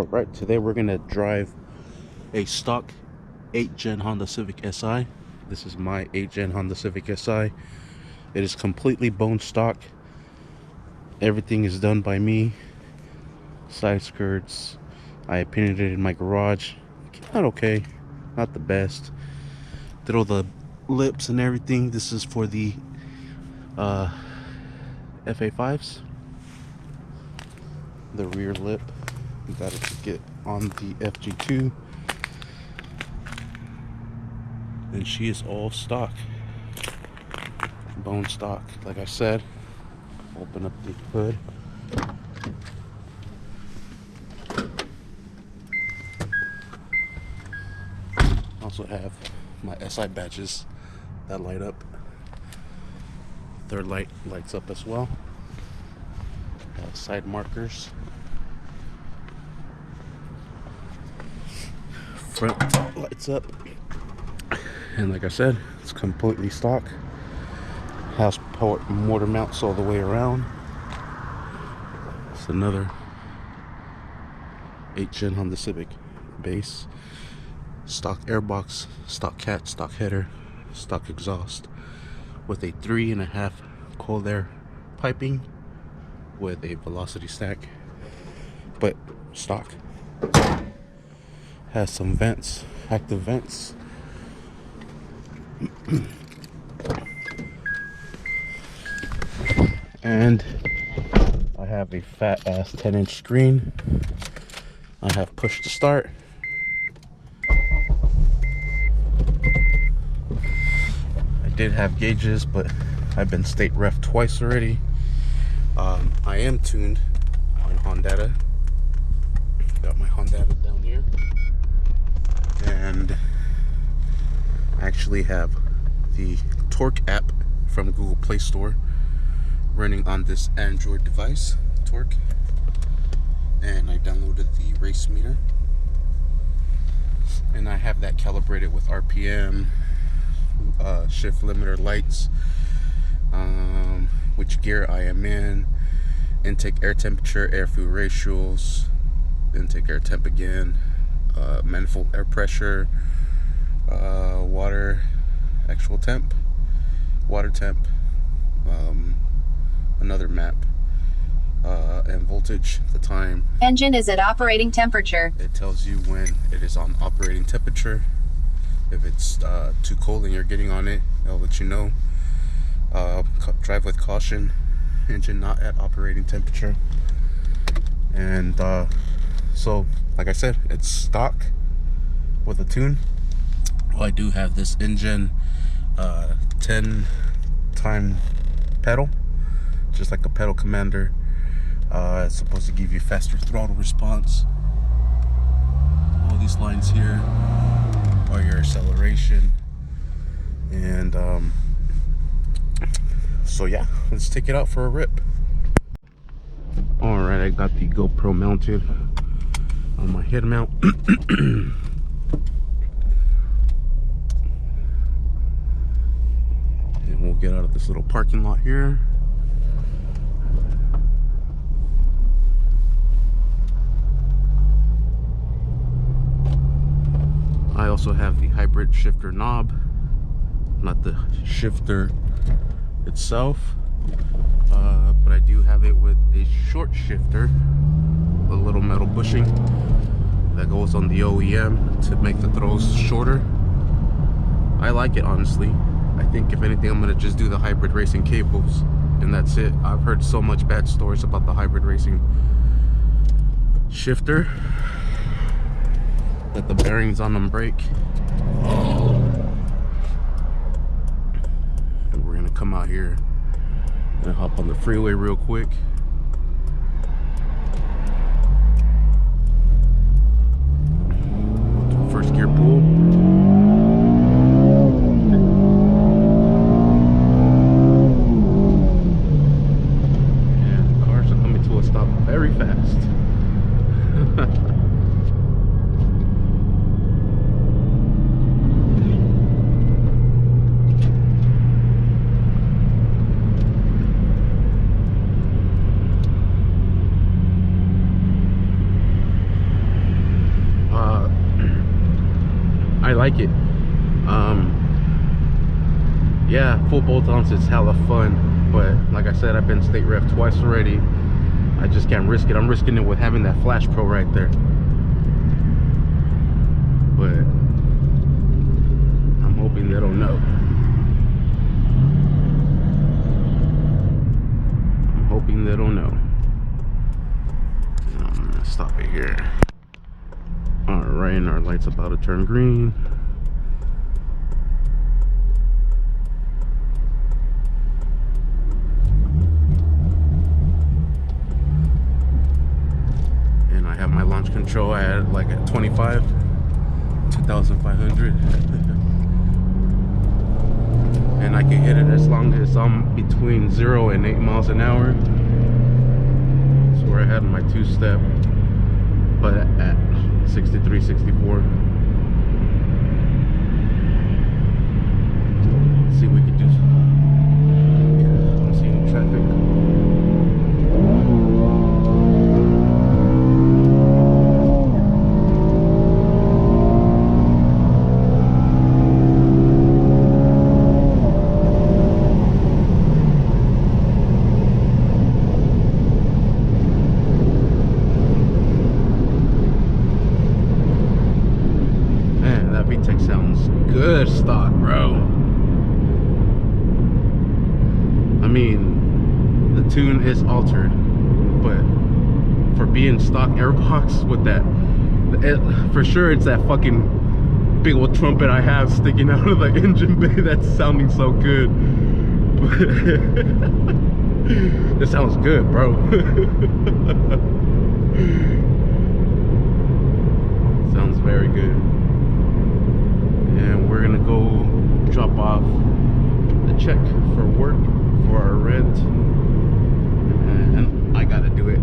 Alright, today we're gonna drive a stock 8th gen Honda Civic Si. This is my 8th gen Honda Civic Si. It is completely bone stock. Everything is done by me. Side skirts, I painted it in my garage. Not okay, not the best. Did all the lips and everything. This is for the FA5s. The rear lip, you gotta get on the FG2, and she is all stock, bone stock. Like I said, open up the hood. Also have my SI badges that light up. Third light lights up as well. Side markers. Front lights up, and like I said, it's completely stock. Has mortar mounts all the way around. It's another 8th gen Honda Civic base. Stock airbox, stock cat, stock header, stock exhaust with a 3.5 cold air piping with a velocity stack, but stock. Has some vents, active vents. And I have a fat ass 10-inch screen. I have push to start. I did have gauges, but I've been state ref twice already. I am tuned on Honda. Got my Honda down here. And I actually have the Torque app from Google Play Store running on this Android device, Torque. And I downloaded the race meter. And I have that calibrated with RPM, shift limiter lights, which gear I am in, intake air temperature, air fuel ratios, intake air temp again, manifold air pressure, water actual temp, water temp, another map, and voltage, the time. Engine is at operating temperature. It tells you when it is on operating temperature. If it's too cold and you're getting on it, it'll let you know. Drive with caution, engine not at operating temperature. And so like I said, it's stock with a tune. Well, I do have this engine 10-time pedal, just like a pedal commander. It's supposed to give you faster throttle response. All these lines here are your acceleration. And so yeah, let's take it out for a rip. Alright, I got the GoPro mounted on my head mount. And we'll get out of this little parking lot here. I also have the hybrid shifter knob, not the shifter itself, but I do have it with a short shifter, a little metal bushing that goes on the OEM to make the throws shorter. I like it, honestly. I think if anything, I'm gonna just do the hybrid racing cables, and that's it. I've heard so much bad stories about the hybrid racing shifter that the bearings on them break. And we're gonna come out here and hop on the freeway real quick. First gear pull. And cars are coming to a stop very fast. I like it. Yeah, full bolt-ons is hella fun, but like I said, I've been state rep twice already. I just can't risk it. I'm risking it with having that Flash Pro right there. But I'm hoping they don't know. I'm hoping they don't know. I'm gonna stop it here. Alright, and our light's about to turn green. And I have my launch control at like at 25, 2,500. And I can hit it as long as I'm between 0 and 8 miles an hour. That's where I had my two-step, but at 63, 64. Let's see what we can do. Yeah, I don't see any traffic. v-tec sounds good stock, bro. I mean, the tune is altered, but for being stock airbox with that, for sure it's that fucking big old trumpet I have sticking out of the engine bay that's sounding so good. It sounds good, bro. Sounds very good. And we're gonna go drop off the check for work for our rent, and I gotta do it.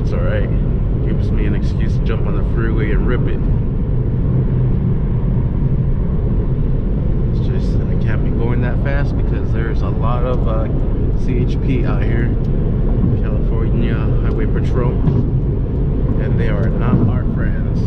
It's alright. Gives me an excuse to jump on the freeway and rip it. It's just I can't be going that fast because there's a lot of CHP out here, California Highway Patrol, and they are not our friends.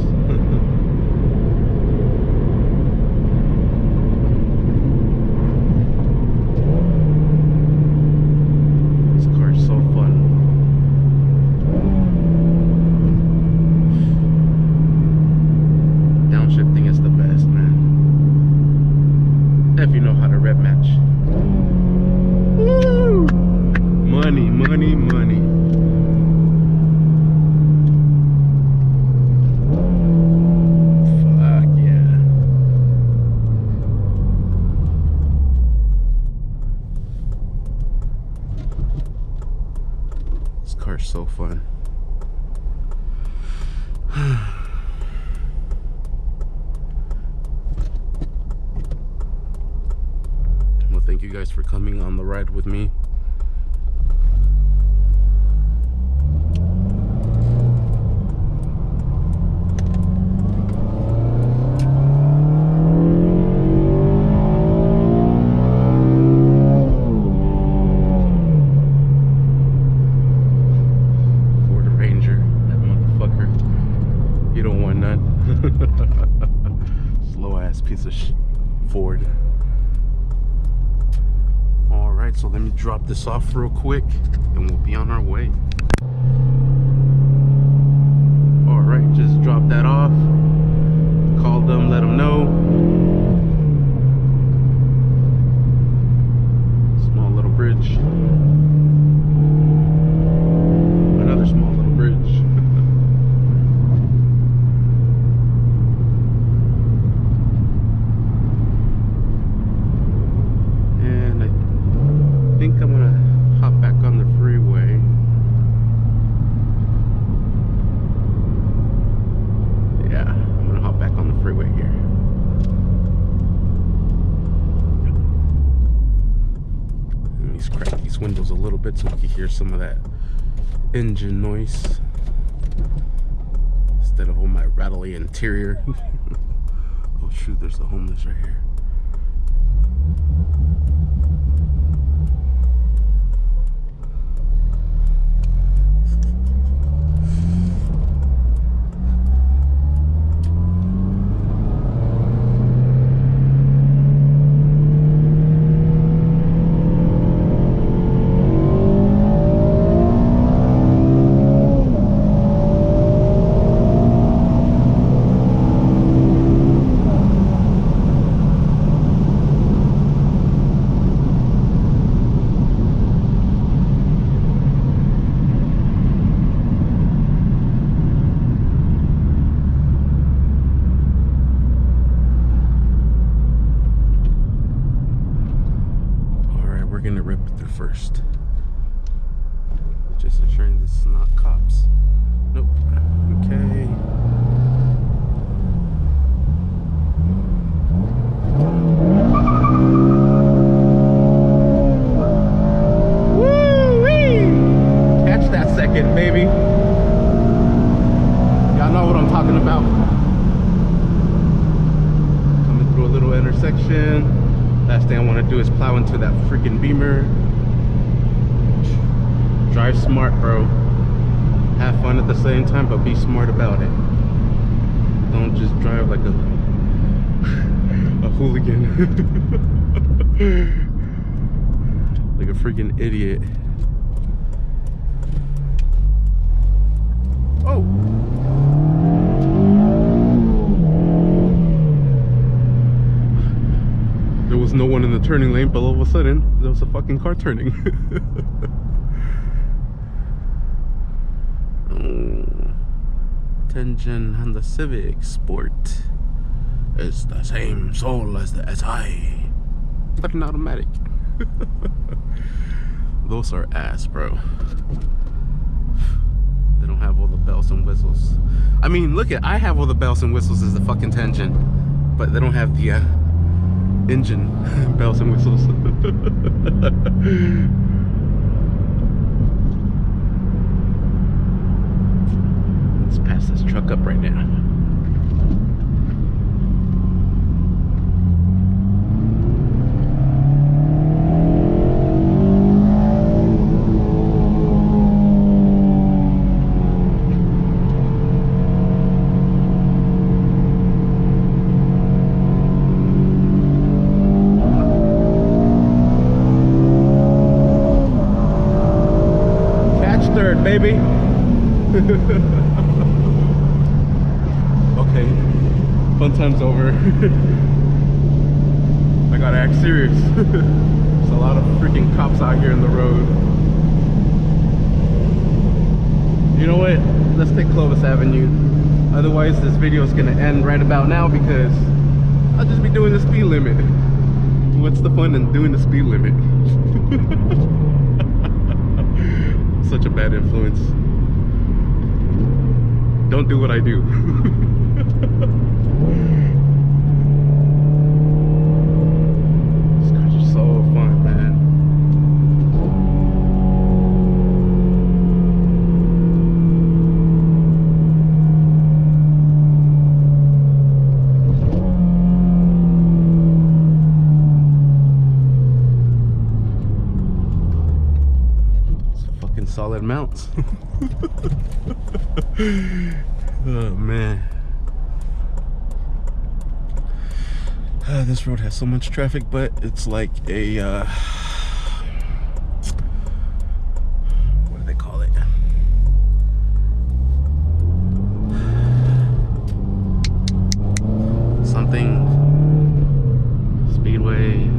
Downshifting is the best, man. If you know how to rev match. Woo! Money, money, money. Fuck yeah. This car's so fun. Thank you guys for coming on the ride with me. Ford Ranger, that motherfucker. You don't want none. Slow ass piece of Ford. Alright, so let me drop this off real quick and we'll be on our way. Alright, just drop that off. Called them, let them know. Small little bridge. Another small little bridge. I think I'm gonna hop back on the freeway. Yeah, I'm gonna hop back on the freeway here. Let me crack these windows a little bit so we can hear some of that engine noise instead of all my rattly interior. Oh shoot, there's the homeless right here. through first. Just ensuring this is not cops. Nope. Okay. Woo-wee! Catch that second, baby. Y'all know what I'm talking about. Coming through a little intersection. Last thing I want to do is plow into that freaking Beamer. Drive smart, bro. Have fun at the same time, but be smart about it. Don't just drive like a hooligan. Like a freaking idiot. Oh! There was no one in the turning lane, but all of a sudden, there was a fucking car turning. Attention on the Civic Sport is the same soul as the SI, but an automatic. Those are ass, bro. They don't have all the bells and whistles. I mean, look at, I have all the bells and whistles as the fucking Tension, but they don't have the engine bells and whistles. Let's pass this truck up right now. Catch third, baby. Okay, fun time's over. I gotta act serious. There's a lot of freaking cops out here in the road. You know what? Let's take Clovis Avenue. Otherwise, this video is gonna end right about now because I'll just be doing the speed limit. What's the fun in doing the speed limit? Such a bad influence. Don't do what I do. These cars are so fun, man. It's fucking solid mounts. Oh man, this road has so much traffic, but it's like a what do they call it? Something speedway.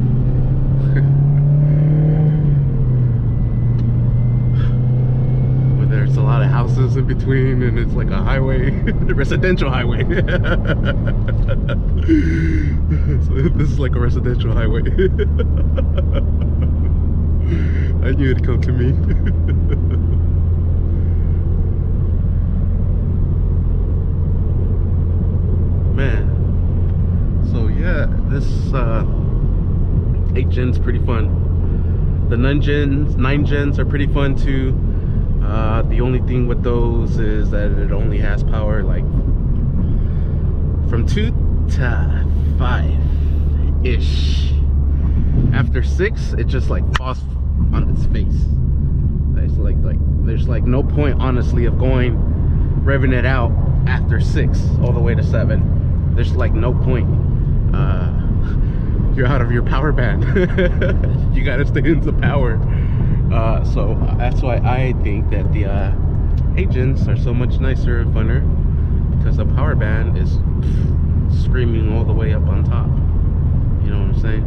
There's a lot of houses in between, and it's like a highway, a residential highway. So this is like a residential highway. I knew it'd come to me. Man, so yeah, this 8 gen's pretty fun. The 9 gens are pretty fun too. The only thing with those is that it only has power like from 2 to 5-ish. After 6, it just like falls on its face. It's like there's like no point, honestly, of revving it out after 6 all the way to 7. There's like no point. You're out of your power band. You gotta stay in the power. So that's why I think that the 8 gens are so much nicer and funner, because the power band is screaming all the way up on top. You know what I'm saying?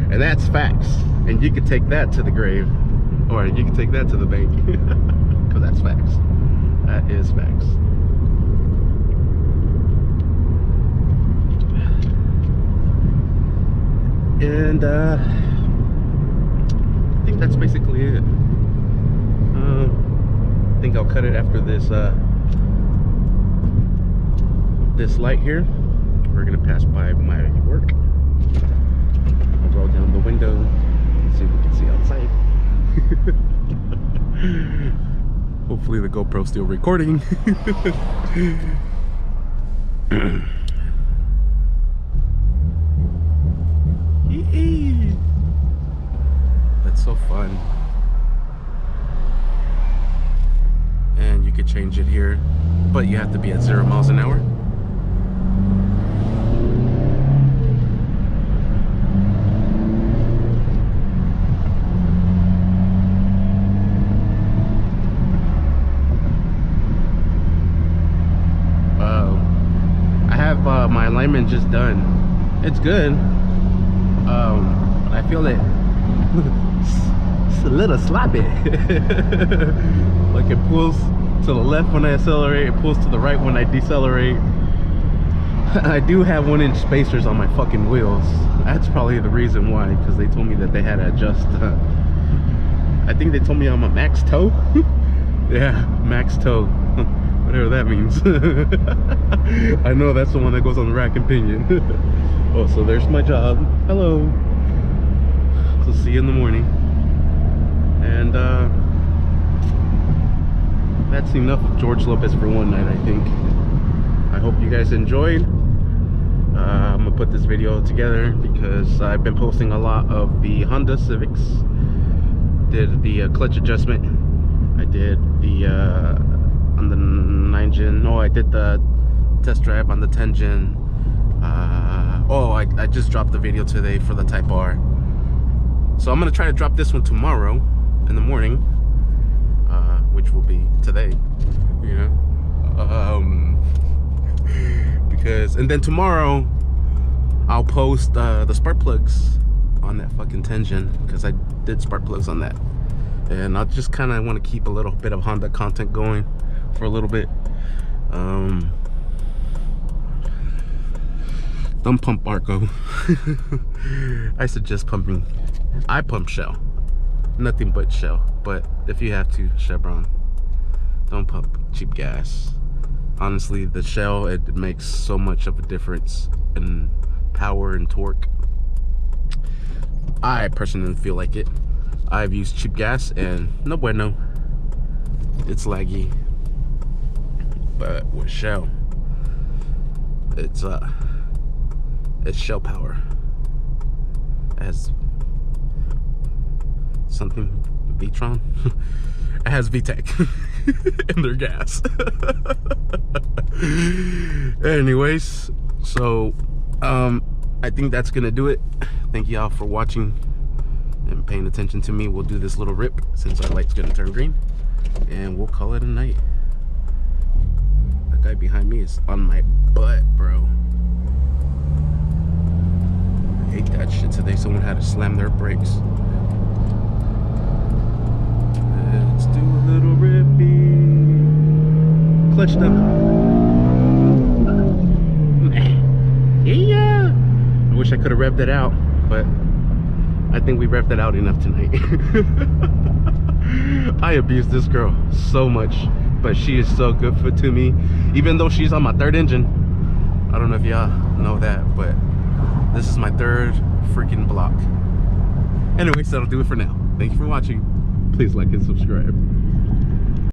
That's facts. And you can take that to the grave, or you can take that to the bank, because that's facts. That is facts. And think that's basically it. I think I'll cut it after this this light here. We're gonna pass by my work. I'll roll down the window, see if we can see outside. Hopefully the GoPro's still recording. That's so fun. And you could change it here, but you have to be at 0 miles an hour. My alignment just done. It's good. I feel it. It's a little sloppy. Like it pulls to the left when I accelerate, it pulls to the right when I decelerate. I do have 1-inch spacers on my fucking wheels. That's probably the reason why, because they told me that they had to adjust. I think they told me I'm a max toe. Yeah, max toe. Whatever that means. I know that's the one that goes on the rack and pinion. Oh, so there's my job. Hello. So see you in the morning. And that's enough of George Lopez for one night, I think. I hope you guys enjoyed. I'm gonna put this video together because I've been posting a lot of the Honda Civics. Did the clutch adjustment. I did the on the 9-gen. No, I did the test drive on the 10-gen. I just dropped the video today for the Type R. So I'm gonna try to drop this one tomorrow in the morning, which will be today, you know. Because, and then tomorrow I'll post the spark plugs on that fucking 10-gen, because I did spark plugs on that. And I just kind of want to keep a little bit of Honda content going for a little bit. Don't pump Arco. I suggest pumping. I pump Shell, nothing but Shell. But if you have to, Chevron. Don't pump cheap gas. Honestly, the Shell, it makes so much of a difference in power and torque. I personally feel like it. I've used cheap gas and no bueno. It's laggy. But with Shell, it's Shell power. It has something, v-tron. It has v-tec in their gas. Anyways, so I think that's gonna do it. Thank y'all for watching and paying attention to me. We'll do this little rip since our light's gonna turn green, and we'll call it a night. That guy behind me is on my butt, bro. I hate that shit. Today someone had to slam their brakes. Let's do a little rippy. Clutched up. Yeah. I wish I could have revved it out, but I think we revved it out enough tonight. I abuse this girl so much, but she is so good to me, even though she's on my 3rd engine. I don't know if y'all know that, but this is my 3rd freaking block. Anyways, that'll do it for now. Thank you for watching. Please like and subscribe.